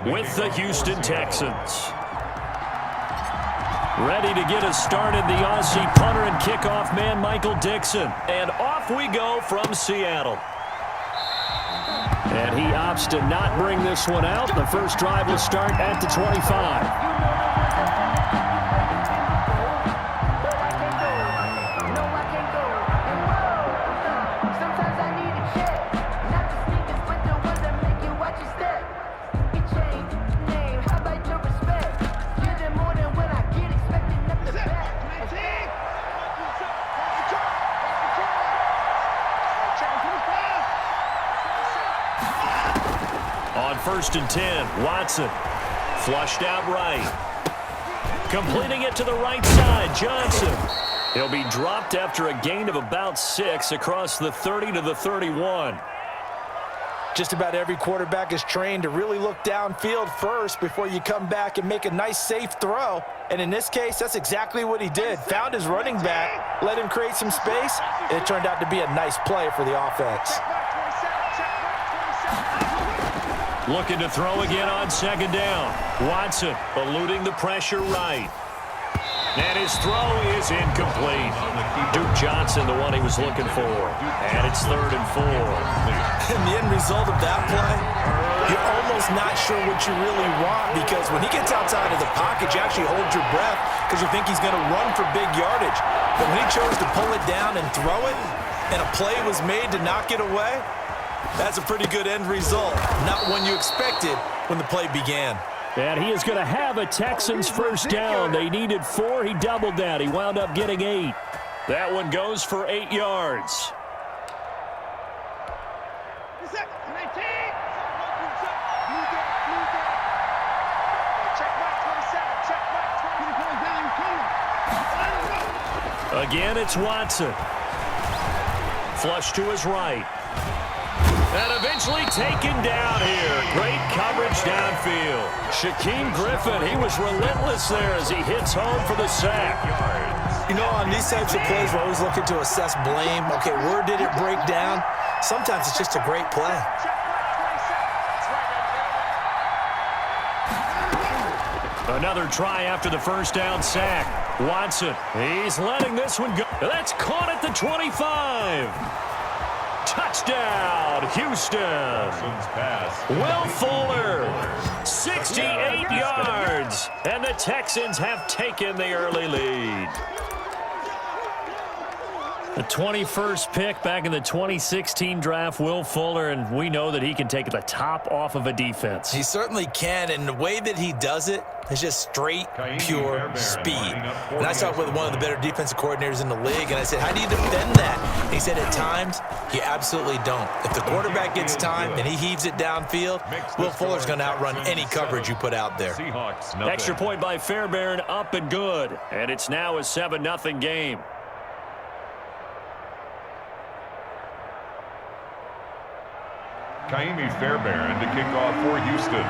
with the Houston Texans. Ready to get us started, the Aussie punter and kickoff man, Michael Dixon. And off we go from Seattle. And he opts to not bring this one out. The first drive will start at the 25. First and 10, Watson. Flushed out right. Completing it to the right side, Johnson. He'll be dropped after a gain of about 6 across the 30 to the 31. Just about every quarterback is trained to really look downfield first before you come back and make a nice, safe throw. And in this case, that's exactly what he did. Found his running back, let him create some space, and it turned out to be a nice play for the offense. Looking to throw again on second down. Watson eluding the pressure right. And his throw is incomplete. Duke Johnson, the one he was looking for. And it's 3rd and 4. And the end result of that play, you're almost not sure what you really want, because when he gets outside of the pocket, you actually hold your breath because you think he's going to run for big yardage. But when he chose to pull it down and throw it, and a play was made to knock it away, that's a pretty good end result. Not one you expected when the play began. And he is going to have a Texans first down. They needed 4. He doubled that. He wound up getting 8. That one goes for 8 yards. Again, it's Watson. Flush to his right. And eventually taken down here. Great coverage downfield. Shaquem Griffin, he was relentless there as he hits home for the sack. You know, on these types of plays, we're always looking to assess blame. Okay, where did it break down? Sometimes it's just a great play. Another try after the first down sack. Watson, he's letting this one go. That's caught at the 25. Touchdown, Houston. Will Fuller, 68 yards. And the Texans have taken the early lead. The 21st pick back in the 2016 draft, Will Fuller, and we know that he can take the top off of a defense. He certainly can, and the way that he does it is just straight, pure speed. And I talked with one of the better defensive coordinators in the league, and I said, how do you defend that? And he said, at times, you absolutely don't. If the quarterback gets time and he heaves it downfield, Will Fuller's going to outrun any coverage you put out there. Extra point by Fairbairn, up and good. And it's now a 7-0 game. Kaimi Fairbairn to kick off for Houston.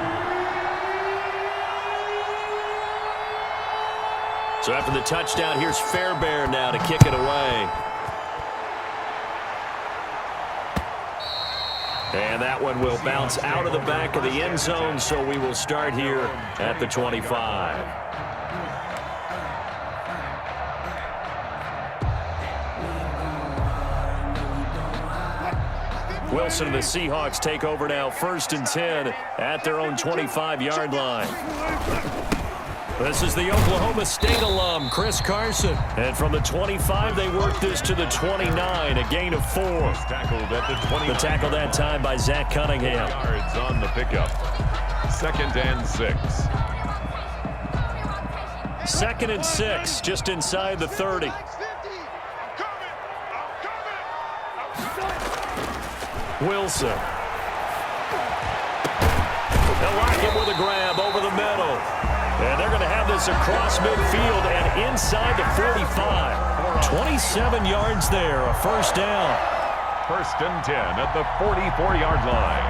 So after the touchdown, here's Fairbairn now to kick it away. And that one will bounce out of the back of the end zone, so we will start here at the 25. Wilson and the Seahawks take over now, 1st and 10 at their own 25-yard line. This is the Oklahoma State alum, Chris Carson. And from the 25, they work this to the 29, a gain of 4. Tackled at the 29. The tackle that time by Zach Cunningham. Yards on the pickup. 2nd and 6. 2nd and 6, just inside the 30. Wilson. They'll lock him with a grab over the middle. And they're going to have this across midfield and inside the 45. 27 yards there, a first down. 1st and 10 at the 44-yard line.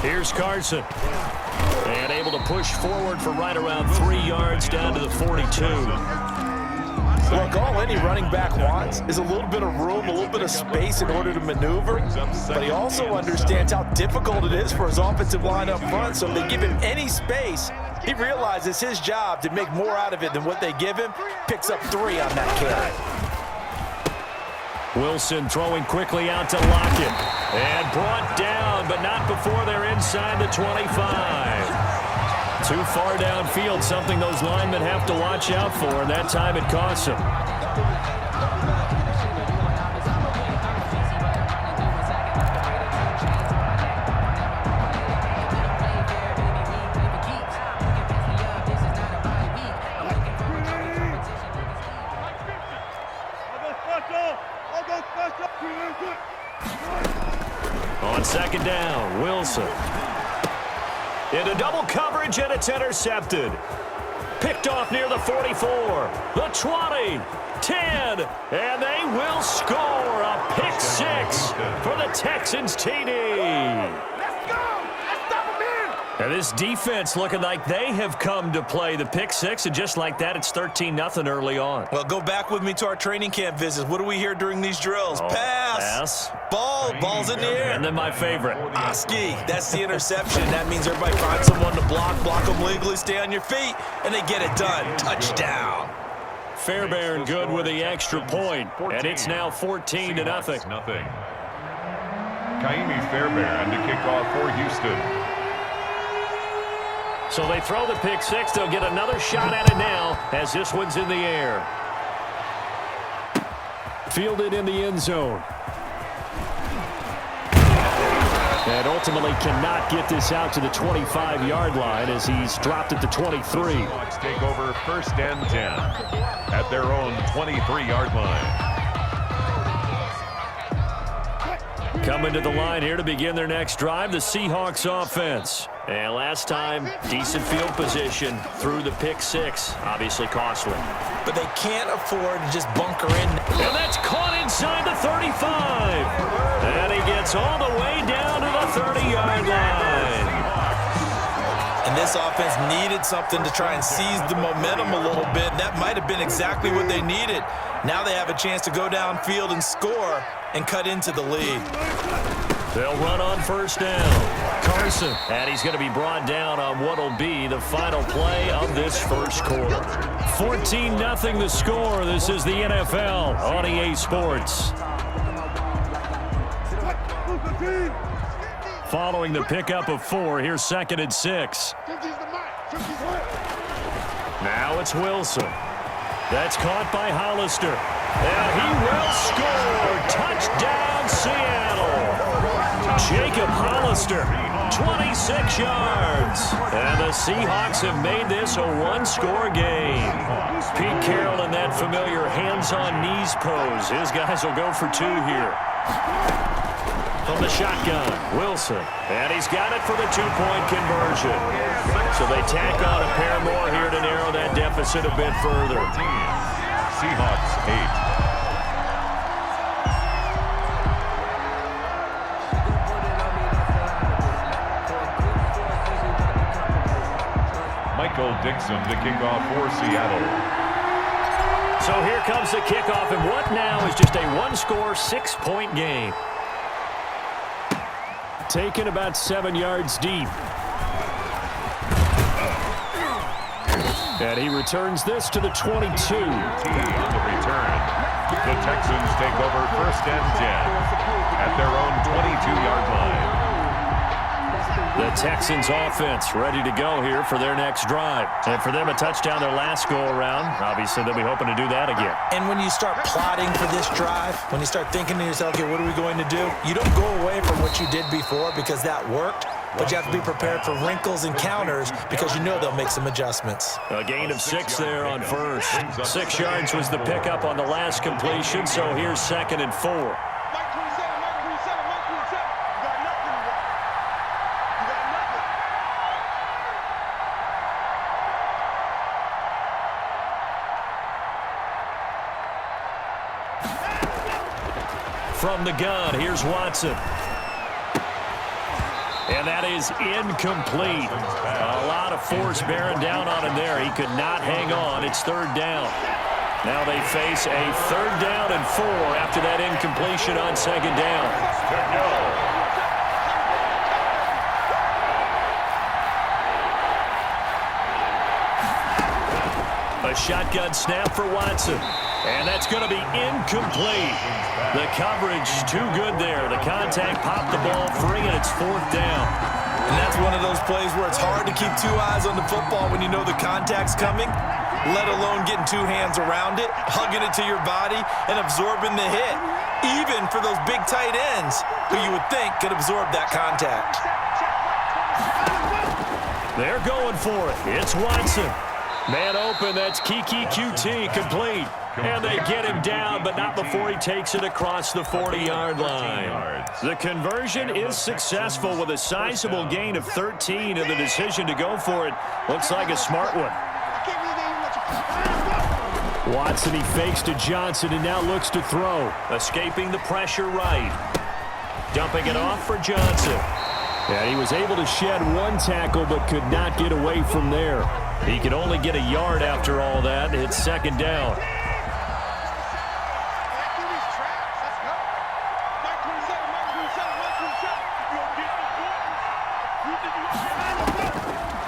Here's Carson. And able to push forward for right around 3 yards down to the 42. Look, all any running back wants is a little bit of room, a little bit of space in order to maneuver, but he also understands how difficult it is for his offensive line up front, so if they give him any space, he realizes his job to make more out of it than what they give him, picks up 3 on that carry. Wilson throwing quickly out to Lockett. And brought down, but not before they're inside the 25. Too far downfield, something those linemen have to watch out for, and that time it costs them. On second down, Wilson. Into double coverage, and it's intercepted. Picked off near the 44, the 20, 10, and they will score a pick 6 for the Texans TD. And this defense looking like they have come to play the pick 6, and just like that, it's 13-0 early on. Well, go back with me to our training camp visits. What do we hear during these drills? Pass. Ball's in the air. And then my favorite. Oski, that's the interception. That means everybody finds someone to block them legally, stay on your feet, and they get it done. Touchdown. Fairbairn good with the extra point, and it's now 14-0. Kaimi Fairbairn to kick off for Houston. So they throw the pick 6. They'll get another shot at it now as this one's in the air. Fielded in the end zone. And ultimately cannot get this out to the 25-yard line as he's dropped at the 23. Seahawks take over 1st and 10 at their own 23-yard line. Coming to the line here to begin their next drive, the Seahawks offense. And last time, decent field position through the pick 6. Obviously costly. But they can't afford to just bunker in. And that's caught inside the 35. And he gets all the way down to the 30-yard line. And this offense needed something to try and seize the momentum a little bit. And that might have been exactly what they needed. Now they have a chance to go downfield and score and cut into the lead. They'll run on 1st down. Carson. And he's going to be brought down on what will be the final play of this first quarter. 14-0 the score. This is the NFL on EA Sports. Following the pickup of 4, here's 2nd and 6. Now it's Wilson. That's caught by Hollister. And he will score. Touchdown, Seattle. Jacob Hollister, 26 yards. And the Seahawks have made this a one-score game. Pete Carroll in that familiar hands-on-knees pose. His guys will go for 2 here. From the shotgun, Wilson. And he's got it for the 2-point conversion. So they tack on a pair more here to narrow that deficit a bit further. Seahawks 8. Michael Dixon to kick off for Seattle. So here comes the kickoff, and what now is just a one-score, 6-point game. Taken about 7 yards deep. And he returns this to the 22. On the return, the Texans take over 1st and 10 at their own 22-yard line. The Texans offense ready to go here for their next drive. And for them, a touchdown their last go-around. Obviously, they'll be hoping to do that again. And when you start plotting for this drive, when you start thinking to yourself, okay, what are we going to do? You don't go away from what you did before because that worked, but you have to be prepared for wrinkles and counters because you know they'll make some adjustments. A gain of 6 there on first. 6 yards was the pickup on the last completion, so here's 2nd and 4. From the gun, here's Watson. And that is incomplete. A lot of force bearing down on him there. He could not hang on. It's 3rd down. Now they face a 3rd down and 4 after that incompletion on 2nd down. A shotgun snap for Watson. And that's going to be incomplete. The coverage too good there. The contact popped the ball free, and it's 4th down. And that's one of those plays where it's hard to keep 2 eyes on the football when you know the contact's coming, let alone getting 2 hands around it, hugging it to your body, and absorbing the hit, even for those big tight ends who you would think could absorb that contact. They're going for it. It's Watson. Man open, that's Kiki QT, complete. And they get him down, but not before he takes it across the 40-yard line. The conversion is successful with a sizable gain of 13, and the decision to go for it looks like a smart one. Watson, he fakes to Johnson and now looks to throw. Escaping the pressure right. Dumping it off for Johnson. And he was able to shed 1 tackle but could not get away from there. He could only get a yard after all that. It's 2nd down.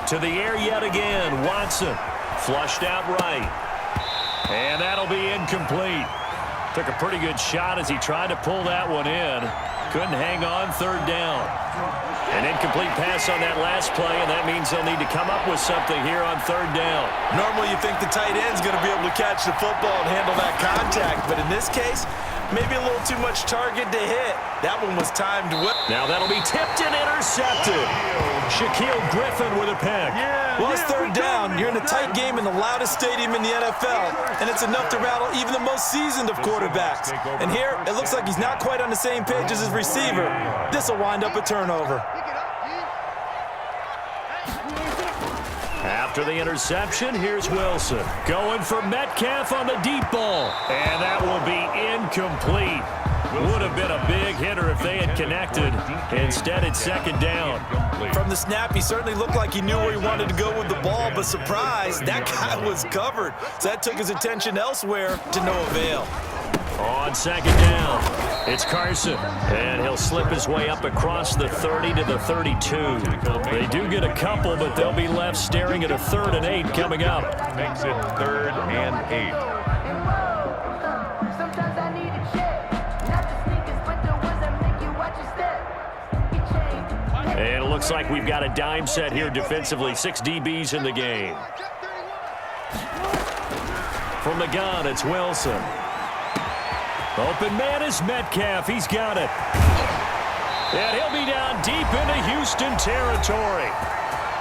To the air yet again. Watson flushed out right. And that'll be incomplete. Took a pretty good shot as he tried to pull that one in. Couldn't hang on. 3rd down. An incomplete pass on that last play, and that means they'll need to come up with something here on 3rd down. Normally you think the tight end's going to be able to catch the football and handle that contact, but in this case, maybe a little too much target to hit. That one was timed well. Now that'll be tipped and intercepted. Shaquille Griffin with a pick. Well, it's 3rd down. You're in a tight game in the loudest stadium in the NFL, and it's enough to rattle even the most seasoned of quarterbacks. And here, it looks like he's not quite on the same page as his receiver. This will wind up a turnover. After the interception, here's Wilson. Going for Metcalf on the deep ball. And that will be incomplete. Would have been a big hitter if they had connected. Instead, it's 2nd down. From the snap, he certainly looked like he knew where he wanted to go with the ball, but surprise, that guy was covered. So that took his attention elsewhere to no avail. On 2nd down, it's Carson, and he'll slip his way up across the 30 to the 32. They do get a couple, but they'll be left staring at a 3rd and 8 coming up. Makes it 3rd and 8. And it looks like we've got a dime set here defensively. 6 DBs in the game. From the gun, it's Wilson. Open man is Metcalf. He's got it. And he'll be down deep into Houston territory.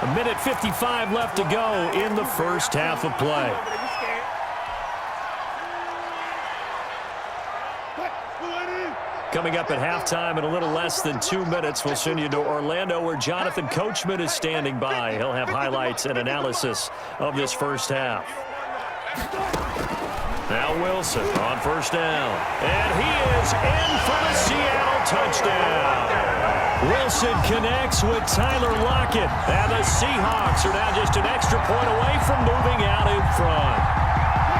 1:55 left to go in the first half of play. Coming up at halftime in a little less than 2 minutes, we'll send you to Orlando where Jonathan Coachman is standing by. He'll have highlights and analysis of this first half. Now Wilson on 1st down. And he is in for the Seattle touchdown. Wilson connects with Tyler Lockett. And the Seahawks are now just an extra point away from moving out in front.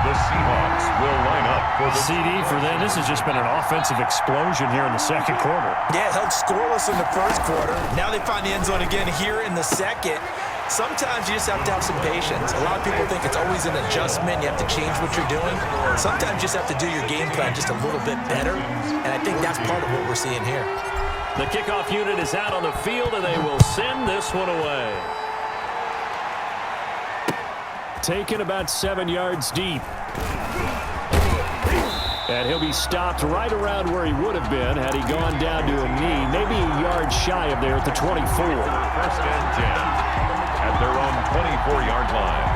The Seahawks will line up for the CD for them. This has just been an offensive explosion here in the 2nd quarter. Yeah, held scoreless in the 1st quarter. Now they find the end zone again here in the 2nd. Sometimes you just have to have some patience. A lot of people think it's always an adjustment. You have to change what you're doing. Sometimes you just have to do your game plan just a little bit better, and I think that's part of what we're seeing here. The kickoff unit is out on the field, and they will send this one away. Taken about 7 yards deep. And he'll be stopped right around where he would have been had he gone down to a knee, maybe a yard shy of there at the 24. 1st and 10. At their own 24-yard line.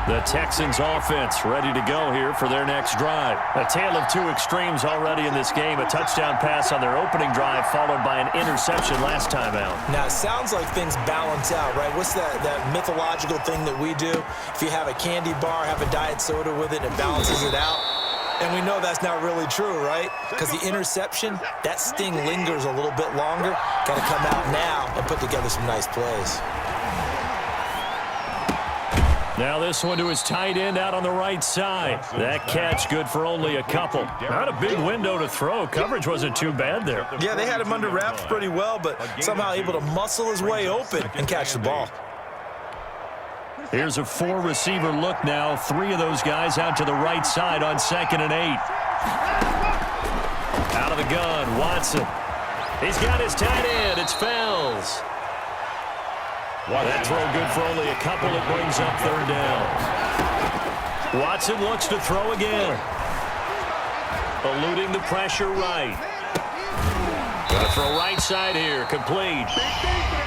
The Texans offense ready to go here for their next drive. A tale of 2 extremes already in this game. A touchdown pass on their opening drive followed by an interception last time out. Now, it sounds like things balance out, right? What's that mythological thing that we do? If you have a candy bar, have a diet soda with it, it balances it out. And we know that's not really true, right? Because the interception, that sting lingers a little bit longer. Got to come out now and put together some nice plays. Now this one to his tight end out on the right side. That catch good for only a couple. Not a big window to throw. Coverage wasn't too bad there. Yeah, they had him under wraps pretty well, but somehow able to muscle his way open and catch the ball. Here's a 4-receiver look now. 3 of those guys out to the right side on 2nd and 8. Out of the gun, Watson. He's got his tight end. It's Fells. That throw good for only a couple. It brings up 3rd down. Watson looks to throw again. Eluding the pressure right. Going to throw right side here. Complete.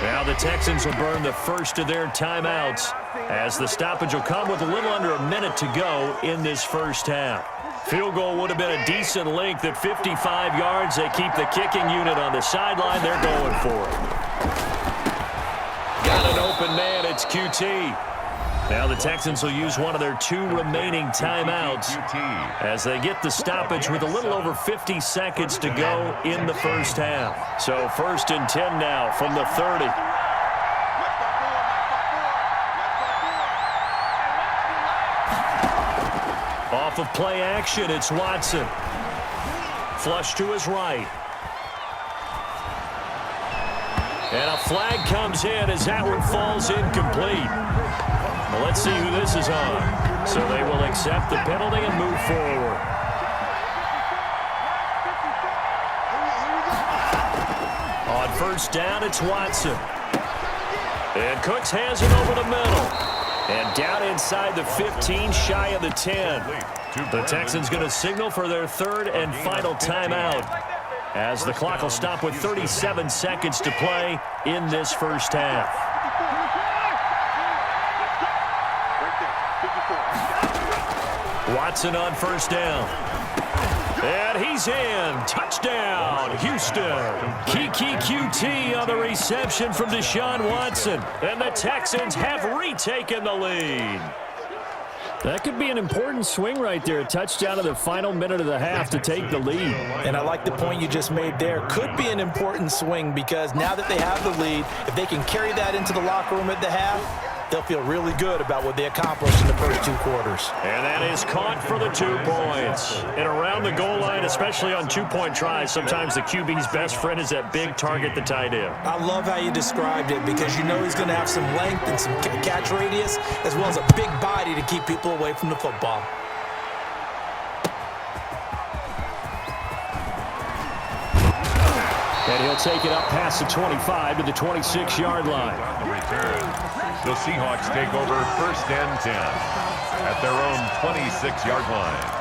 Now the Texans will burn the first of their timeouts as the stoppage will come with a little under a minute to go in this first half. Field goal would have been a decent length at 55 yards. They keep the kicking unit on the sideline. They're going for it. Got an open man. It's QT. Now the Texans will use one of their 2 remaining timeouts as they get the stoppage with a little over 50 seconds to go in the first half. So 1st and 10 now from the 30. Off of play action, it's Watson. Flush to his right. And a flag comes in as that one falls incomplete. Well, let's see who this is on. So they will accept the penalty and move forward. On 1st down, it's Watson. And Cooks has it over the middle. And down inside the 15, shy of the 10. The Texans going to signal for their 3rd and final timeout as the clock will stop with 37 seconds to play in this first half. Watson on 1st down. And he's in. Touchdown, Houston. Kiki QT on the reception from Deshaun Watson. And the Texans have retaken the lead. That could be an important swing right there. A touchdown in the final minute of the half to take the lead. And I like the point you just made there. Could be an important swing because now that they have the lead, if they can carry that into the locker room at the half, they'll feel really good about what they accomplished in the first 2 quarters. And that is caught for the 2 points. And around the goal line, especially on 2-point tries, sometimes the QB's best friend is that big target, the tight end. I love how you described it because you know he's going to have some length and some catch radius as well as a big body to keep people away from the football. And he'll take it up past the 25 to the 26-yard line. On the return, the Seahawks take over 1st and 10 at their own 26-yard line.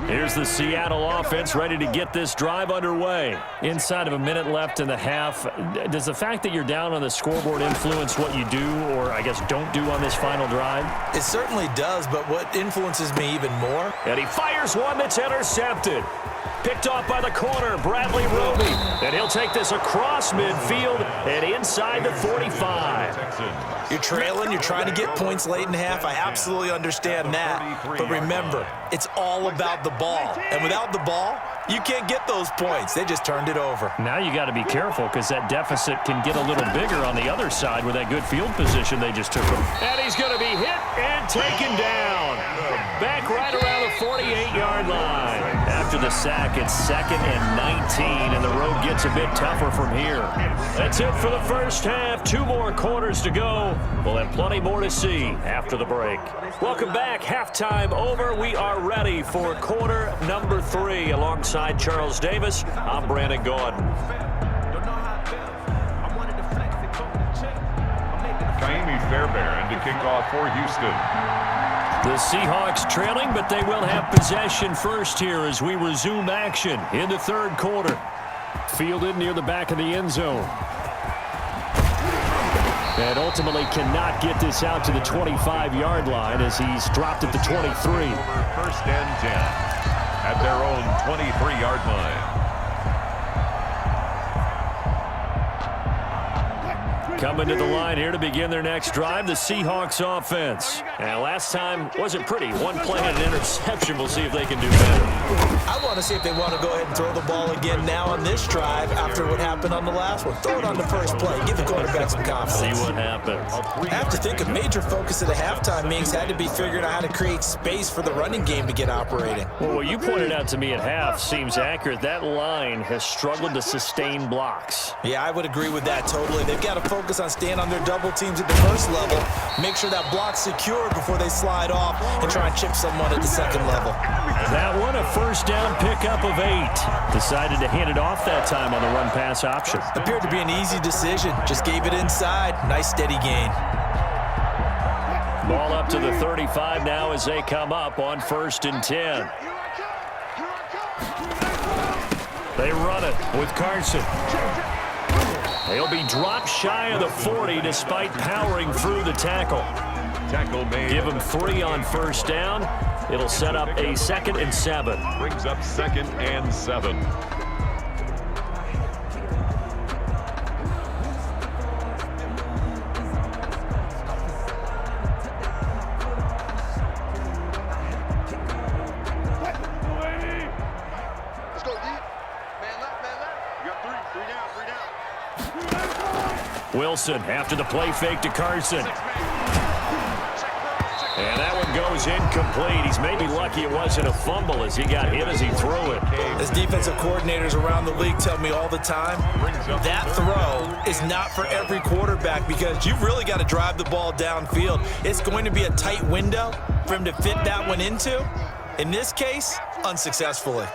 Here's the Seattle offense ready to get this drive underway. Inside of a minute left in the half, does the fact that you're down on the scoreboard influence what you do or, I guess, don't do on this final drive? It certainly does, but what influences me even more? And he fires one that's intercepted. Picked off by the corner, Bradley Roby. And he'll take this across midfield and inside the 45. You're trailing, you're trying to get points late in half. I absolutely understand that. But remember, it's all about the ball. And without the ball, you can't get those points. They just turned it over. Now you got to be careful because that deficit can get a little bigger on the other side with that good field position they just took him. And he's going to be hit and taken down. Back right around the 48-yard line. After the sack, it's 2nd and 19, and the road gets a bit tougher from here. That's it for the first half. 2 more quarters to go. We'll have plenty more to see after the break. Welcome back. Halftime over. We are ready for quarter number 3. Alongside Charles Davis, I'm Brandon Gordon. Kaimi Fairbairn to kick off for Houston. The Seahawks trailing, but they will have possession first here as we resume action in the 3rd quarter. Fielded near the back of the end zone. And ultimately cannot get this out to the 25-yard line as he's dropped at the 23. 1st and 10 at their own 23-yard line. Coming to the line here to begin their next drive, the Seahawks offense. And last time wasn't pretty. One play and an interception. We'll see if they can do better. I want to see if they want to go ahead and throw the ball again now on this drive after what happened on the last one. Throw it on the first play. Give the quarterback some confidence. See what happens. I have to think a major focus of the halftime meetings had to be figuring out how to create space for the running game to get operating. Well, what you pointed out to me at half seems accurate. That line has struggled to sustain blocks. Yeah, I would agree with that totally. They've got to focus on staying on their double teams at the first level, make sure that block's secure before they slide off and try and chip someone at the second level. That one, a first down pickup of 8. Decided to hand it off that time on the run-pass option. Appeared to be an easy decision. Just gave it inside. Nice steady gain. Ball up to the 35 now as they come up on 1st and 10. They run it with Carson. They'll be dropped shy of the 40 despite powering through the tackle. Tackle made. Give them 3 on first down. It'll set up a 2nd and 7. Brings up 2nd and 7. Let's go deep. Man left, man left. You got 3 down. Wilson after the play fake to Carson. And that one goes incomplete. He's maybe lucky it wasn't a fumble as he got hit as he threw it. As defensive coordinators around the league tell me all the time, that throw is not for every quarterback because you've really got to drive the ball downfield. It's going to be a tight window for him to fit that one into. In this case, unsuccessfully.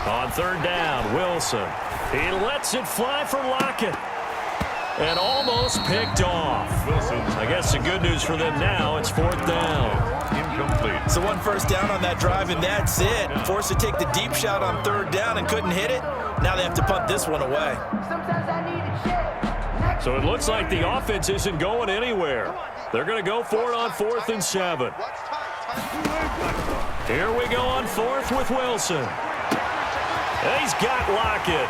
On 3rd down, Wilson. He lets it fly for Lockett. And almost picked off. I guess the good news for them now, it's 4th down. Incomplete. So 1 first down on that drive, and that's it. Forced to take the deep shot on 3rd down and couldn't hit it. Now they have to punt this one away. So it looks like the offense isn't going anywhere. They're going to go for it on 4th and 7. Here we go on 4th with Wilson. He's got Lockett.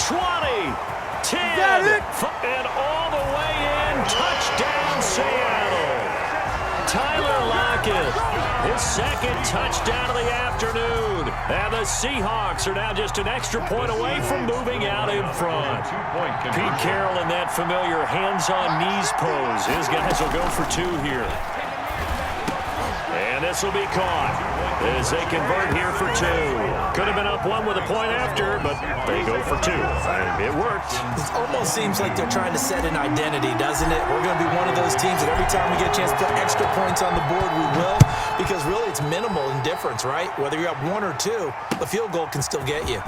20. 10, and all the way in, touchdown Seattle. Tyler Lockett, his 2nd touchdown of the afternoon. And the Seahawks are now just an extra point away from moving out in front. Pete Carroll in that familiar hands-on knees pose. His guys will go for 2 here. And this will be caught as they convert here for 2. Could have been up 1 with a point after, but they go for 2. And it worked. It almost seems like they're trying to set an identity, doesn't it? We're going to be one of those teams that every time we get a chance to put extra points on the board, we will. Because really it's minimal in difference, right? Whether you're up 1 or 2, the field goal can still get you.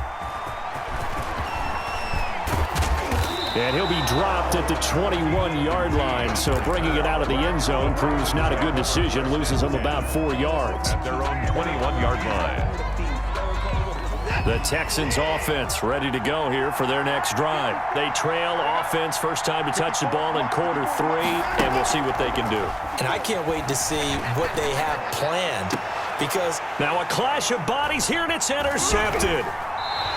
And he'll be dropped at the 21-yard line, so bringing it out of the end zone proves not a good decision. Loses them about 4 yards. At their own 21-yard line. The Texans offense ready to go here for their next drive. They trail offense, first time to touch the ball in quarter 3, and we'll see what they can do. And I can't wait to see what they have planned because now a clash of bodies here, and it's intercepted.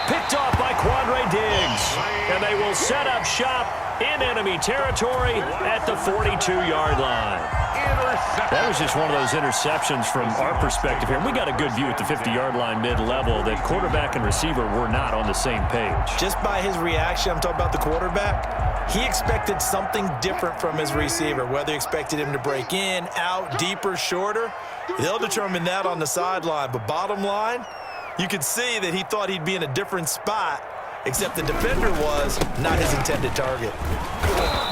Picked off by Quandre Diggs. And they will set up shop in enemy territory at the 42-yard line. That was just one of those interceptions from our perspective here. We got a good view at the 50-yard line mid-level that quarterback and receiver were not on the same page. Just by his reaction, I'm talking about the quarterback, he expected something different from his receiver, whether he expected him to break in, out, deeper, shorter. They'll determine that on the sideline. But bottom line, you could see that he thought he'd be in a different spot, except the defender was not his intended target.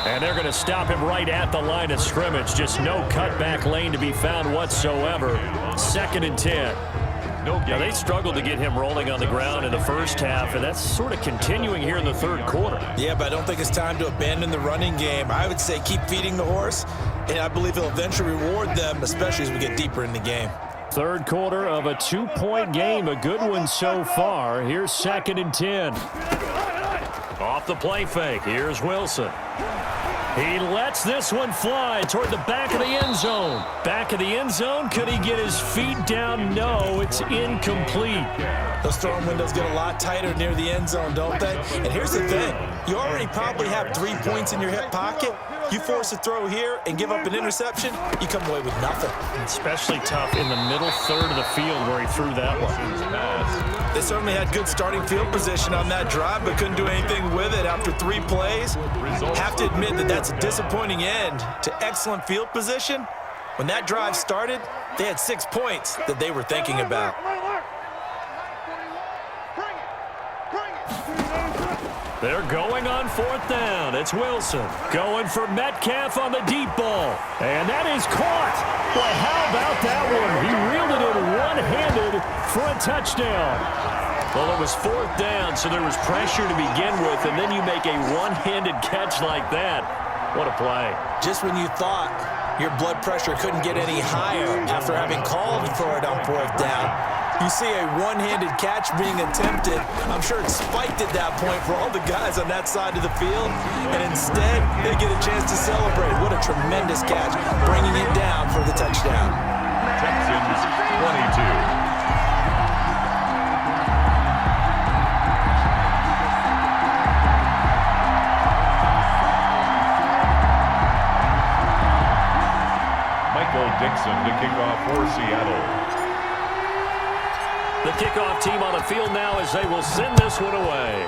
And they're going to stop him right at the line of scrimmage. Just no cutback lane to be found whatsoever. 2nd and 10. Now, they struggled to get him rolling on the ground in the first half, and that's sort of continuing here in the 3rd quarter. Yeah, but I don't think it's time to abandon the running game. I would say keep feeding the horse, and I believe he'll eventually reward them, especially as we get deeper in the game. 3rd quarter of a 2-point game, a good one so far. Here's 2nd and 10. Off the play fake, here's Wilson. He lets this one fly toward the back of the end zone. Back of the end zone, could he get his feet down? No, it's incomplete. Those throwing windows get a lot tighter near the end zone, don't they? And here's the thing. You already probably have 3 points in your hip pocket. You force a throw here and give up an interception, you come away with nothing. Especially tough in the middle third of the field where he threw that one. They certainly had good starting field position on that drive, but couldn't do anything with it after 3 plays. Have to admit that that's a disappointing end to excellent field position. When that drive started, they had 6 points that they were thinking about. They're going on 4th down. It's Wilson going for Metcalf on the deep ball. And that is caught. Boy, how about that one? He reeled it in one-handed for a touchdown. Well, it was 4th down, so there was pressure to begin with, and then you make a one-handed catch like that. What a play. Just when you thought your blood pressure couldn't get any higher after having called for it on 4th down, you see a one-handed catch being attempted. I'm sure it spiked at that point for all the guys on that side of the field, and instead they get a chance to celebrate. What a tremendous catch, bringing it down for the touchdown. Texans 22. Dixon to kick off for Seattle. The kickoff team on the field now as they will send this one away.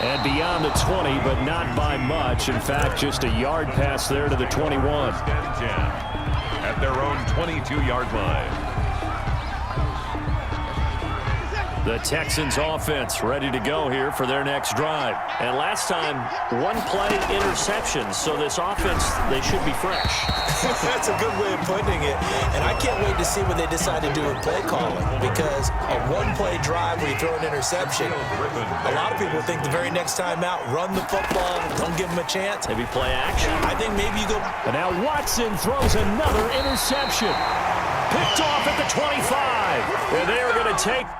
And beyond the 20, but not by much. In fact, just a yard pass there to the 21. At their own 22-yard line. The Texans offense ready to go here for their next drive. And last time, 1-play interception. So this offense, they should be fresh. That's a good way of putting it. And I can't wait to see what they decide to do with play calling. Because a 1-play drive where you throw an interception, a lot of people think the very next time out, run the football, don't give them a chance. Maybe play action. I think maybe you go. And now Watson throws another interception. Picked off at the 25. And they are going to take